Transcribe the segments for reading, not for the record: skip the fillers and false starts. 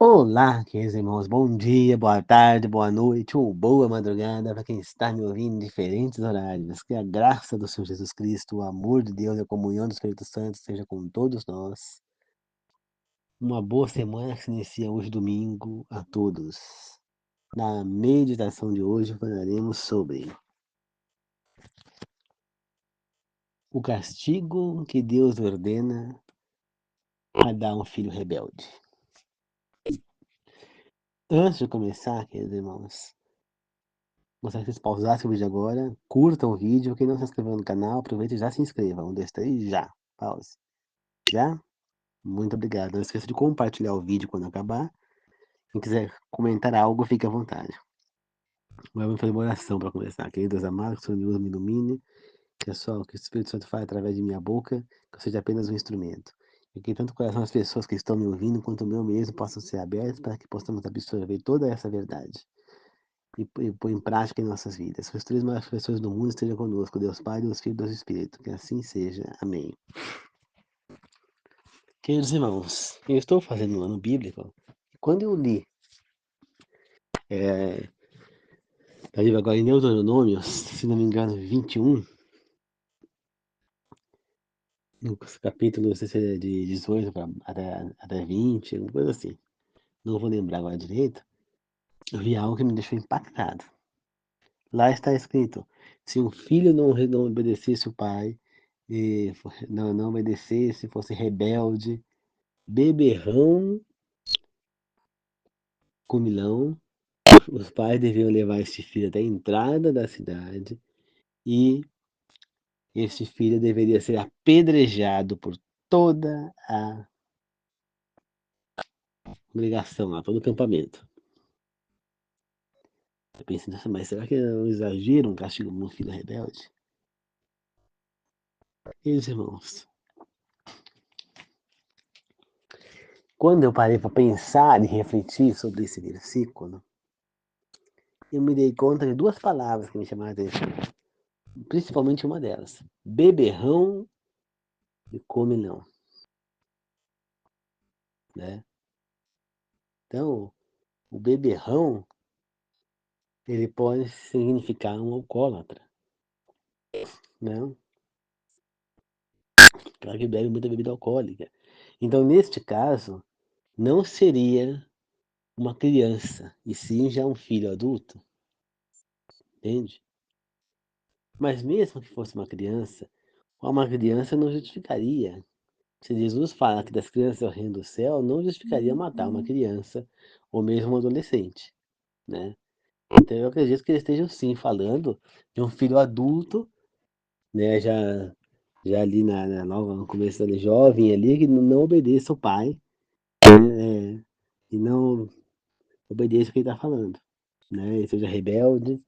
Olá, queridos irmãos, bom dia, boa tarde, boa noite ou boa madrugada para quem está me ouvindo em diferentes horários. Que a graça do Senhor Jesus Cristo, o amor de Deus e a comunhão do Espírito Santo seja com todos nós. Uma boa semana que se inicia hoje, domingo, a todos. Na meditação de hoje falaremos sobre o castigo que Deus ordena a dar um filho rebelde. Antes de começar, queridos irmãos, gostaria que vocês pausassem o vídeo agora, curtam o vídeo. Quem não se inscreveu no canal, aproveita e já se inscreva. 1, 2, 3, já. Pause. Já? Muito obrigado. Não esqueça de compartilhar o vídeo quando acabar. Quem quiser comentar algo, fique à vontade. Agora vamos fazer uma oração para começar. Queridos amados, que o Senhor me ilumine, que o Espírito Santo fale através de minha boca, que eu seja apenas um instrumento. E que tanto o coração das pessoas que estão me ouvindo, quanto o meu mesmo, possam ser abertos para que possamos absorver toda essa verdade e pôr em prática em nossas vidas. Os três maiores pessoas do mundo estejam conosco, Deus Pai, Deus Filho e Deus Espírito. Que assim seja. Amém. Queridos irmãos, eu estou fazendo um ano bíblico. Quando eu li a livro agora em Deuteronômio, se não me engano, 21, no capítulo, não sei se é de 18 até 20, alguma coisa assim. Não vou lembrar agora direito. Eu vi algo que me deixou impactado. Lá está escrito: se um filho não obedecesse o pai, e não obedecesse, fosse rebelde, beberrão, comilão, os pais deviam levar este filho até a entrada da cidade e este filho deveria ser apedrejado por toda a congregação lá, todo o acampamento. Eu pensei, nossa, mas será que é um exagero um castigo para um filho rebelde? Meus irmãos, quando eu parei para pensar e refletir sobre esse versículo, eu me dei conta de duas palavras que me chamaram a atenção. Principalmente uma delas: beberrão e comilão, né? Então, o beberrão, ele pode significar um alcoólatra, né? Cara que bebe muita bebida alcoólica. Então, neste caso, não seria uma criança, e sim já um filho adulto, entende? Mas mesmo que fosse uma criança não justificaria. Se Jesus fala que das crianças é o reino do céu, não justificaria matar uma criança ou mesmo um adolescente, né? Então eu acredito que eles estejam sim falando de um filho adulto, né? Já ali logo no começo ali, jovem ali, que não obedeça o pai, né? E não obedeça o que ele está falando, né? E seja rebelde.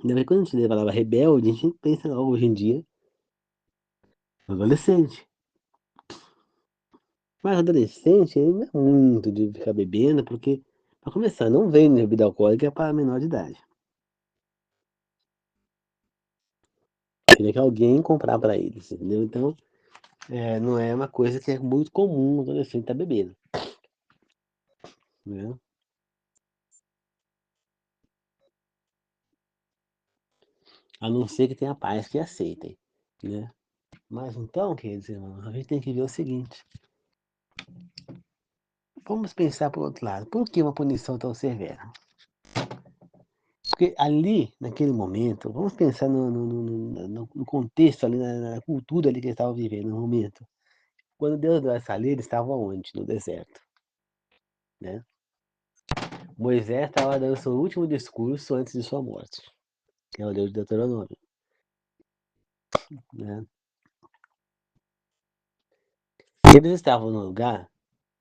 Ainda bem que quando a gente lê a palavra rebelde, a gente pensa logo hoje em dia no adolescente. Mas adolescente, ele não é muito de ficar bebendo, porque, para começar, não vende bebida alcoólica para menor de idade. Teria que alguém comprar para eles, entendeu? Então, não é uma coisa que é muito comum o adolescente estar bebendo, né? A não ser que tenha pais que aceitem, né? Mas então, queridos irmãos, a gente tem que ver o seguinte: vamos pensar por outro lado. Por que uma punição tão severa? Porque ali, naquele momento, vamos pensar no contexto ali, na cultura ali que eles estavam vivendo no momento. Quando Deus deu essa lei, eles estavam onde? No deserto, né? Moisés estava dando seu último discurso antes de sua morte, que é o livro de Deuteronômio, né? Eles estavam no lugar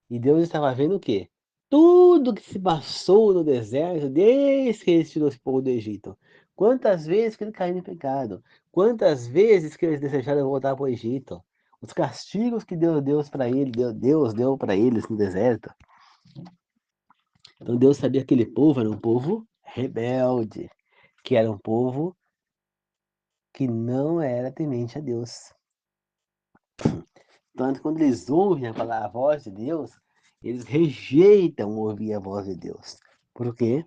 e Deus estava vendo o quê? Tudo que se passou no deserto desde que eles tirou esse povo do Egito. Quantas vezes que eles caíram em pecado? Quantas vezes que eles desejaram voltar para o Egito? Os castigos que Deus deu para eles no deserto. Então Deus sabia que aquele povo era um povo rebelde, que era um povo que não era temente a Deus. Tanto que quando eles ouvem a voz de Deus, Eles rejeitam ouvir a voz de Deus. Por quê?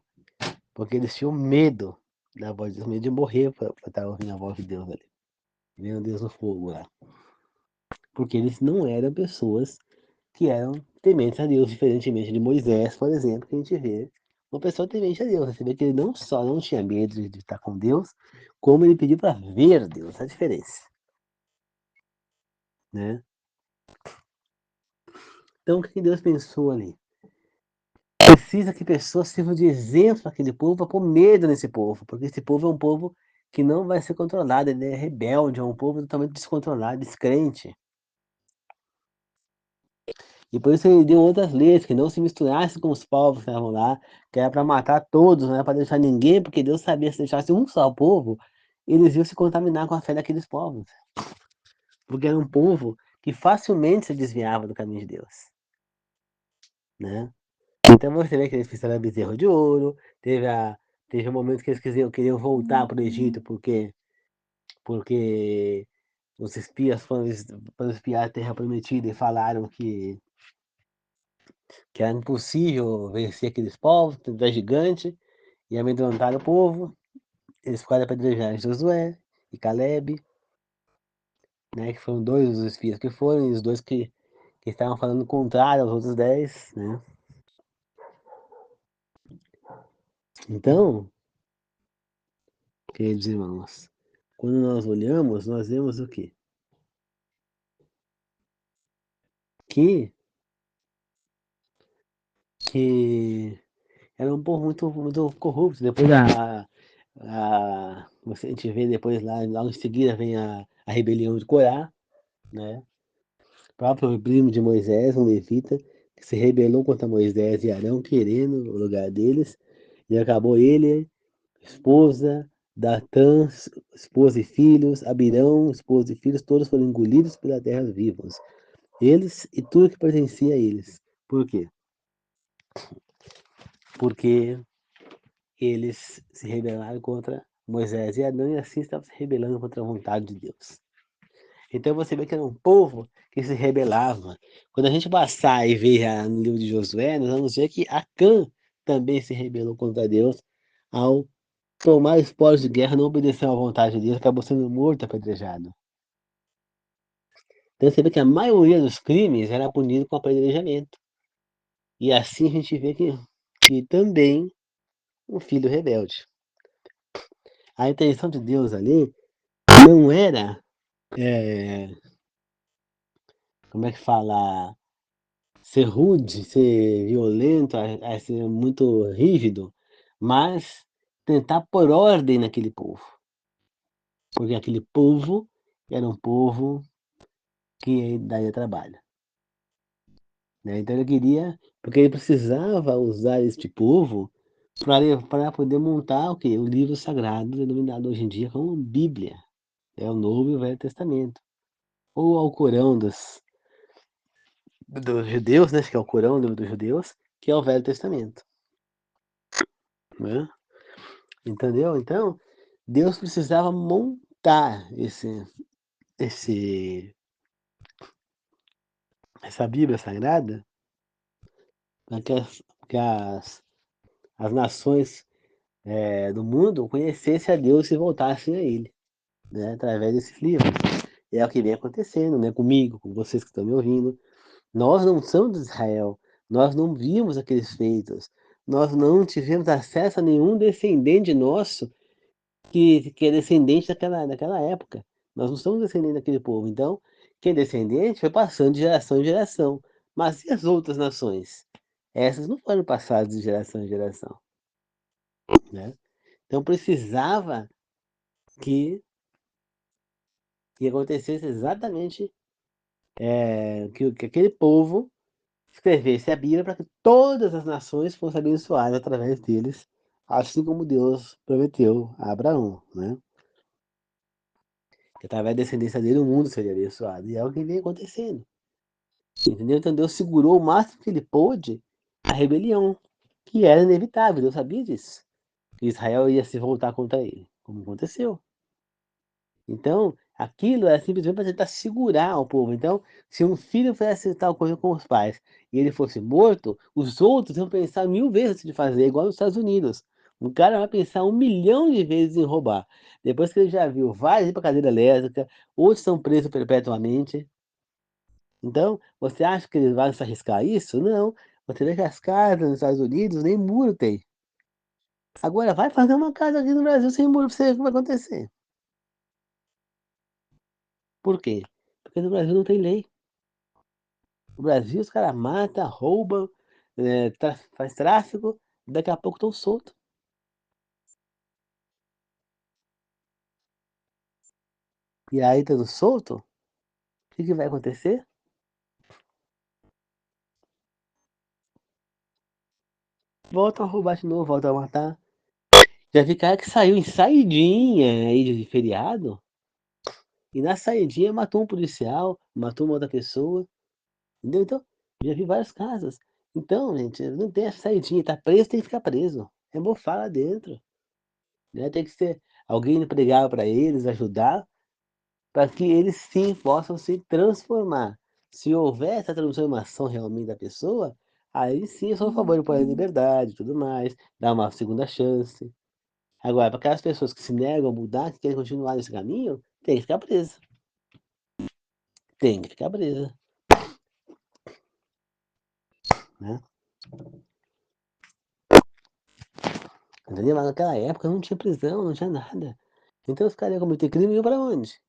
Porque eles tinham medo da voz de Deus, medo de morrer para estar ouvindo a voz de Deus ali. Vendo Deus no fogo lá. Porque eles não eram pessoas que eram tementes a Deus, diferentemente de Moisés, por exemplo, que a gente vê uma pessoa temente a Deus. Você vê que ele não só não tinha medo de estar com Deus, como ele pediu para ver Deus. A diferença, né? Então, o que Deus pensou ali? Precisa que pessoas sirvam de exemplo para aquele povo, para pôr medo nesse povo, porque esse povo é um povo que não vai ser controlado, ele é rebelde, é um povo totalmente descontrolado, descrente. E por isso ele deu outras leis, que não se misturasse com os povos que estavam lá, que era para matar todos, não era para deixar ninguém, porque Deus sabia que se deixasse um só povo, eles iam se contaminar com a fé daqueles povos. Porque era um povo que facilmente se desviava do caminho de Deus, né? Então você vê que eles fizeram bezerro de ouro, teve um momento que eles queriam voltar para o Egito, porque os espias foram espiar a terra prometida e falaram que era impossível vencer aqueles povos, que era gigante, e amedrontaram o povo. Eles ficaram apedrejar Josué e Caleb, né, que foram dois dos espias que foram, e os dois que estavam falando contrário aos outros 10, né. Então, queridos irmãos, quando nós olhamos, nós vemos o quê? Que, que era um povo muito corrupto. Depois a gente vê depois lá em seguida vem a rebelião de Corá, né? O próprio primo de Moisés, um levita, que se rebelou contra Moisés e Arão, querendo o lugar deles, e acabou ele, esposa, Datã, esposa e filhos, Abirão, esposa e filhos, todos foram engolidos pela terra vivos. Eles e tudo que pertencia a eles. Por quê? Porque eles se rebelaram contra Moisés e Arão e assim estavam se rebelando contra a vontade de Deus. Então você vê que era um povo que se rebelava. Quando a gente passar e ver no livro de Josué, nós vamos ver que Acã também se rebelou contra Deus ao tomar esporos de guerra, não obedeceu à vontade de Deus, acabou sendo morto apedrejado. Então você vê que a maioria dos crimes era punido com apedrejamento. E assim a gente vê que também um filho rebelde. A intenção de Deus ali não era, é, como é que fala, ser rude, ser violento, a ser muito rígido, mas tentar pôr ordem naquele povo. Porque aquele povo era um povo que daria trabalho, né? Então ele queria, porque ele precisava usar este povo para poder montar o quê? O livro sagrado, denominado hoje em dia como Bíblia, é o Novo e o Velho Testamento, ou ao Corão dos judeus, né? Que é o Corão, o livro dos judeus, que é o Velho Testamento, né? Entendeu? Então, Deus precisava montar esse, essa Bíblia Sagrada para as nações do mundo conhecessem a Deus e voltassem a Ele, né? Através desses livros. E é o que vem acontecendo, né? Comigo, com vocês que estão me ouvindo. Nós não somos de Israel, nós não vimos aqueles feitos, nós não tivemos acesso a nenhum descendente nosso que é descendente daquela época. Nós não somos descendentes daquele povo. Então, quem é descendente foi passando de geração em geração. Mas e as outras nações? Essas não foram passadas de geração em geração, né? Então precisava que, que acontecesse exatamente que aquele povo escrevesse a Bíblia para que todas as nações fossem abençoadas através deles, assim como Deus prometeu a Abraão, né? Que através da descendência dele o mundo seria abençoado. E é o que vem acontecendo. Entendeu? Então Deus segurou o máximo que ele pôde a rebelião, que era inevitável. Deus sabia disso. Que Israel ia se voltar contra ele, como aconteceu. Então, Aquilo é simplesmente para tentar segurar o povo. Então, se um filho fizesse tal coisa com os pais e ele fosse morto, os outros iam pensar 1000 vezes antes de fazer, igual nos Estados Unidos. O cara vai pensar 1 milhão de vezes em roubar. Depois que ele já viu vários ir pra cadeira elétrica, outros são presos perpetuamente. Então, você acha que eles vão se arriscar isso? Não. Você vê que as casas nos Estados Unidos nem muro tem. Agora vai fazer uma casa aqui no Brasil sem muro pra você ver o que vai acontecer. Por quê? Porque no Brasil não tem lei. No Brasil os caras matam, roubam, faz tráfico, daqui a pouco estão soltos. E aí estando solto, o que vai acontecer? Voltam a roubar de novo, voltam a matar. Já vi cara que saiu em saidinha aí de feriado, e na saidinha matou um policial, matou uma outra pessoa, entendeu? Então, já vi vários casos. Então, gente, não tem essa saidinha, tá preso, tem que ficar preso. É mofar lá dentro, né? Tem que ser alguém pregar para eles, ajudar, para que eles sim possam se transformar. Se houver essa transformação realmente da pessoa, aí sim eu sou a favor de pôr a liberdade e tudo mais, dar uma segunda chance. Agora, para aquelas pessoas que se negam a mudar, que querem continuar nesse caminho, tem que ficar presa. Tem que ficar presa, né? Entendeu? Mas naquela época não tinha prisão, não tinha nada. Então os caras iam cometer crime e iam para onde?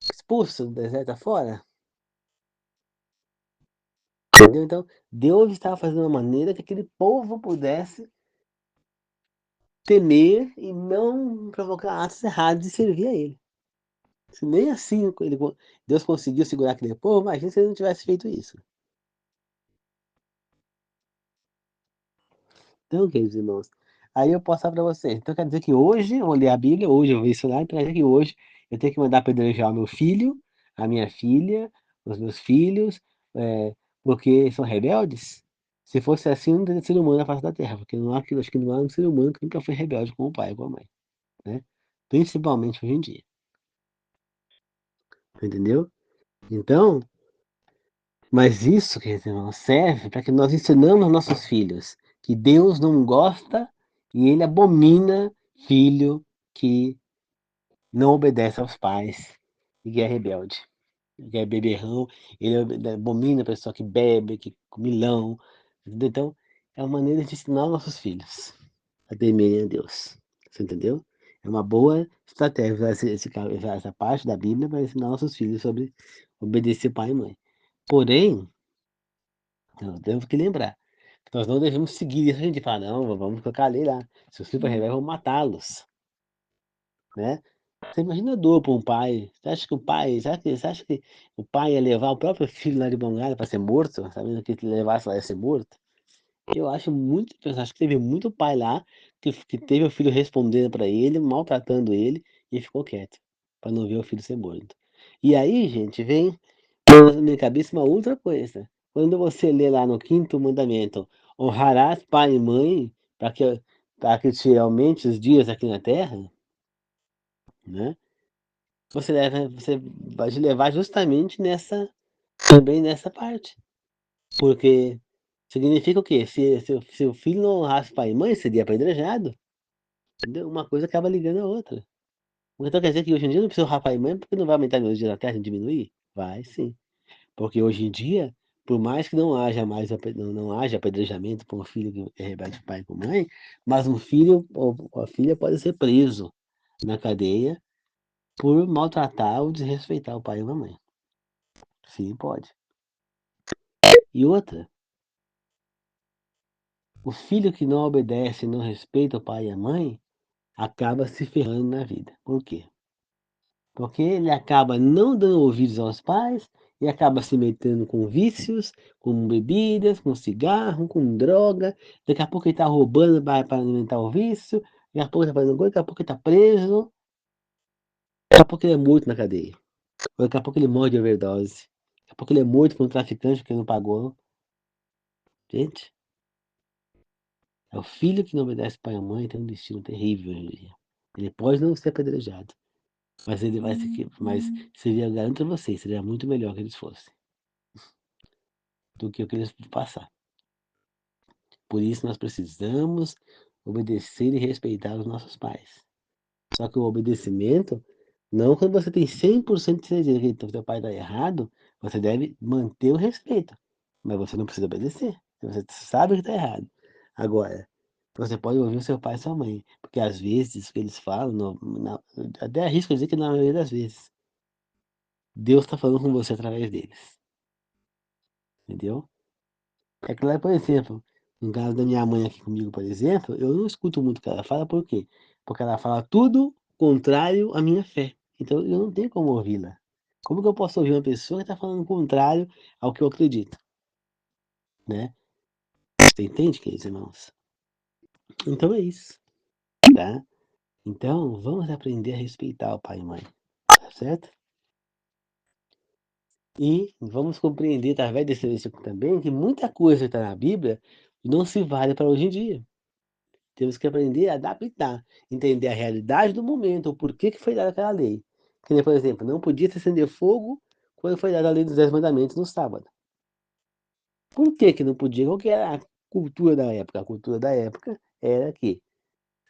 Expulso do deserto afora? Entendeu? Então, Deus estava fazendo uma maneira que aquele povo pudesse temer e não provocar atos errados de servir a ele. Se nem assim Deus conseguiu segurar aquele povo, imagina se ele não tivesse feito isso. Então, queridos irmãos, aí eu posso falar para vocês. Então quer dizer que hoje, eu vou ler a Bíblia, hoje eu vou isso lá, então quer dizer que hoje eu tenho que mandar apedrejar o meu filho, a minha filha, os meus filhos, porque são rebeldes? Se fosse assim, não teria ser humano na face da terra, porque não há, acho que não há um ser humano que nunca foi rebelde com o pai ou com a mãe, né? Principalmente hoje em dia, entendeu? Então, mas isso, quer dizer, irmão, serve para que nós ensinamos aos nossos filhos que Deus não gosta e ele abomina filho que não obedece aos pais e que é rebelde, que é beberrão, ele abomina a pessoa que bebe, que comilão, entendeu? Então, é uma maneira de ensinar os nossos filhos a temerem a Deus, você entendeu? É uma boa estratégia usar usar essa parte da Bíblia para ensinar nossos filhos sobre obedecer pai e mãe. Porém, nós temos que lembrar que nós não devemos seguir isso, a gente fala: "Não, vamos colocar a lei lá, se os filhos for rebelde, vamos matá-los", né. Você imagina a dor para um pai, você acha que o pai ia levar o próprio filho lá de bengala para ser morto, sabendo que se levasse lá ia ser morto? Eu acho muito acho que teve muito pai lá que teve o filho respondendo para ele, maltratando ele, e ficou quieto, para não ver o filho ser morto. E aí, gente, vem na minha cabeça uma outra coisa. Quando você lê lá no quinto mandamento: "Honrarás pai e mãe para que te aumente os dias aqui na terra", né, você vai te levar justamente nessa também nessa parte. Porque significa o quê? Se o filho não honrasse pai e mãe, seria apedrejado, entendeu? Uma coisa acaba ligando a outra. Então quer dizer que hoje em dia não precisa honrar pai e mãe, porque não vai aumentar meus dias na terra e diminuir? Vai sim. Porque hoje em dia, por mais que não haja mais não haja apedrejamento por um filho que é rebelde pai com mãe, mas um filho ou a filha pode ser preso na cadeia por maltratar ou desrespeitar o pai ou a mãe. Sim, pode. E outra, o filho que não obedece e não respeita o pai e a mãe, acaba se ferrando na vida. Por quê? Porque ele acaba não dando ouvidos aos pais e acaba se metendo com vícios, com bebidas, com cigarro, com droga. Daqui a pouco ele está roubando para alimentar o vício, daqui a pouco ele está fazendo coisa, daqui a pouco ele está preso, daqui a pouco ele é morto na cadeia, daqui a pouco ele morre de overdose, daqui a pouco ele é morto por um traficante que não pagou. Gente, é o filho que não obedece pai e mãe, tem um destino terrível hoje em dia. Ele pode não ser apedrejado, mas ele vai ser que mas seria, eu garanto a vocês, seria muito melhor que eles fossem, do que o que eles passaram. Por isso nós precisamos obedecer e respeitar os nossos pais. Só que o obedecimento, não quando você tem 100% de certeza que o teu pai está errado, você deve manter o respeito, mas você não precisa obedecer, você sabe que está errado. Agora, você pode ouvir o seu pai e sua mãe, porque às vezes o que eles falam, até arrisco dizer que na maioria das vezes, Deus está falando com você através deles, entendeu? É claro, por exemplo, no caso da minha mãe aqui comigo, por exemplo, eu não escuto muito o que ela fala, por quê? Porque ela fala tudo contrário à minha fé. Então eu não tenho como ouvi-la. Como que eu posso ouvir uma pessoa que está falando contrário ao que eu acredito, né? Você entende, queridos irmãos? Então é isso, tá? Então vamos aprender a respeitar o pai e mãe, tá certo? E vamos compreender através desse versículo também que muita coisa que está na Bíblia não se vale para hoje em dia. Temos que aprender a adaptar, entender a realidade do momento, o porquê que foi dada aquela lei. Que nem, por exemplo, não podia se acender fogo quando foi dada a lei dos 10 mandamentos no sábado. Por que que não podia? Qual que era a cultura da época? A cultura da época era que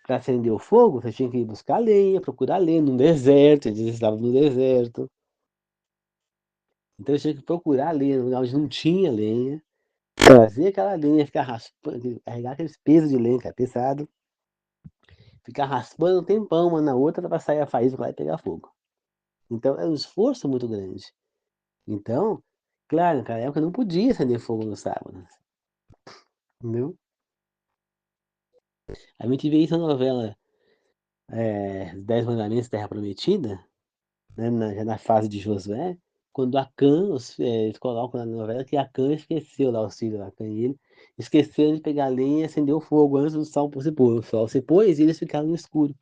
para acender o fogo, você tinha que ir buscar lenha, procurar lenha no deserto, eles estavam no deserto. Então você tinha que procurar lenha no lugar onde não tinha lenha, trazer aquela lenha, ficar raspando, carregar aqueles pesos de lenha, que é pesado, ficar raspando um tempão uma na outra para sair a faísca lá e pegar fogo. Então é um esforço muito grande. Então, claro, naquela época não podia acender fogo no sábado, entendeu? A gente vê isso na novela Os Dez Mandamentos, Terra Prometida, né, já na fase de Josué, quando Acã, eles colocam na novela que Acã esqueceu lá, os filhos, Acã e ele, esqueceram de pegar a lenha e acender o fogo antes do sol se pôr. O sol se pôs e eles ficaram no escuro,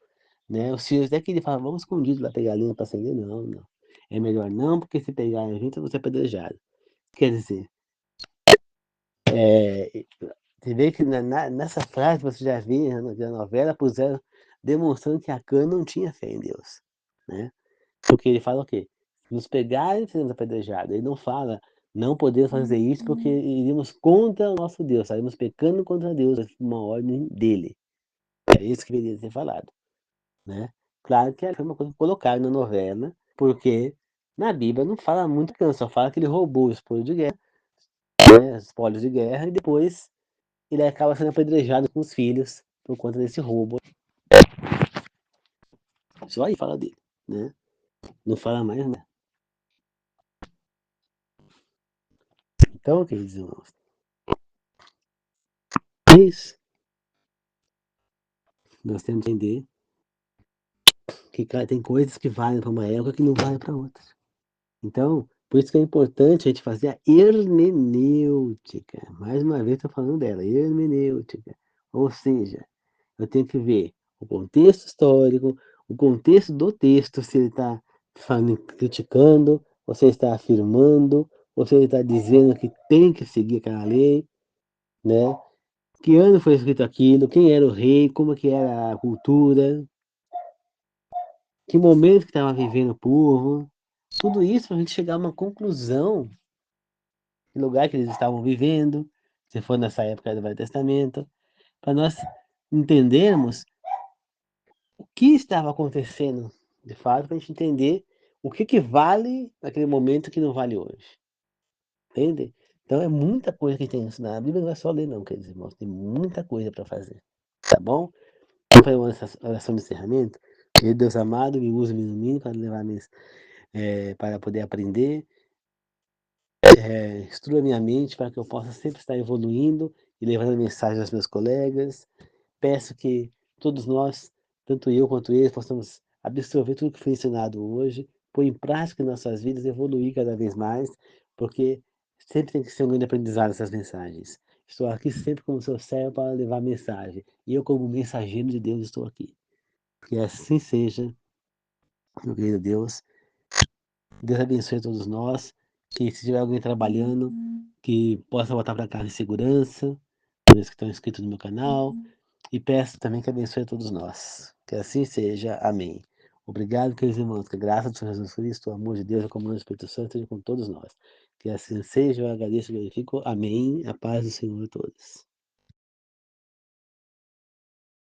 né? Os filhos até que ele fala, vamos escondidos lá pegar a lenha para acender, não, não. É melhor não, porque se pegar a gente, eu vou ser apedrejado. Quer dizer, você vê que nessa frase você já vê na novela puseram demonstrando que Acã não tinha fé em Deus, né? Porque ele fala o quê? Se nos pegarem, seremos apedrejados. Ele não fala, não podemos fazer isso porque iríamos contra o nosso Deus, estaríamos pecando contra Deus, uma ordem dele. É isso que deveria ser falado, né? Claro que foi uma coisa que colocaram na novela, porque na Bíblia não fala muito que só fala que ele roubou o espólio de guerra, né? Espólios de guerra, e depois ele acaba sendo apedrejado com os filhos por conta desse roubo. Só aí fala dele, né? Não fala mais nada. Então, queridos irmãos, é isso. Nós temos que entender que tem coisas que valem para uma época que não valem para outra. Então, por isso que é importante a gente fazer a hermenêutica. Mais uma vez estou falando dela, hermenêutica. Ou seja, eu tenho que ver o contexto histórico, o contexto do texto, se ele está criticando, ou se ele está afirmando, ou se ele está dizendo que tem que seguir aquela lei, né? Que ano foi escrito aquilo, quem era o rei, como que era a cultura, que momento que estava vivendo o povo, tudo isso para a gente chegar a uma conclusão do lugar que eles estavam vivendo, se for nessa época do Velho Testamento, para nós entendermos o que estava acontecendo, de fato, para a gente entender o que que vale naquele momento que não vale hoje, entende? Então é muita coisa que tem que ensinar. A Bíblia não é só ler não, queridos irmãos, tem muita coisa para fazer, tá bom? Vamos fazer uma oração de encerramento? Querido Deus amado, me use, me ilumine para levar para poder aprender, instrua minha mente para que eu possa sempre estar evoluindo e levando a mensagem aos meus colegas. Peço que todos nós, tanto eu quanto eles, possamos absorver tudo que foi ensinado hoje, pôr em prática em nossas vidas, evoluir cada vez mais, porque sempre tem que ser um grande aprendizado essas mensagens. Estou aqui sempre como seu servo para levar a mensagem, e eu como mensageiro de Deus estou aqui. Que assim seja, meu querido Deus. Deus abençoe a todos nós, que se tiver alguém trabalhando, que possa voltar para casa em segurança, aqueles que estão inscritos no meu canal, e peço também que abençoe a todos nós. Que assim seja. Amém. Obrigado, queridos irmãos, que a graça do Senhor Jesus Cristo, o amor de Deus e a comunhão do Espírito Santo esteja com todos nós. Que assim seja, eu agradeço e glorifico. Amém. A paz do Senhor a todos.